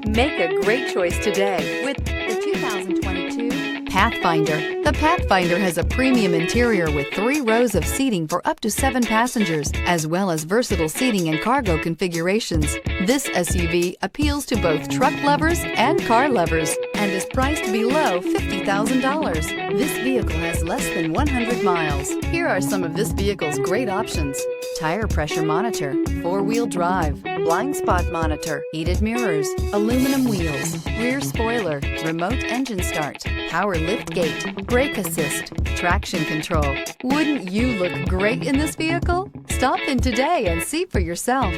Make a great choice today with the 2022 Pathfinder. The Pathfinder has a premium interior with 3 rows of seating for up to 7 passengers, as well as versatile seating and cargo configurations. This SUV appeals to both truck lovers and car lovers and is priced below $50,000. This vehicle has less than 100 miles. Here are some of this vehicle's great options: tire pressure monitor, 4-wheel drive, blind spot monitor, heated mirrors, aluminum wheels, rear spoiler, remote engine start, power lift gate, brake assist, traction control. Wouldn't you look great in this vehicle? Stop in today and see for yourself.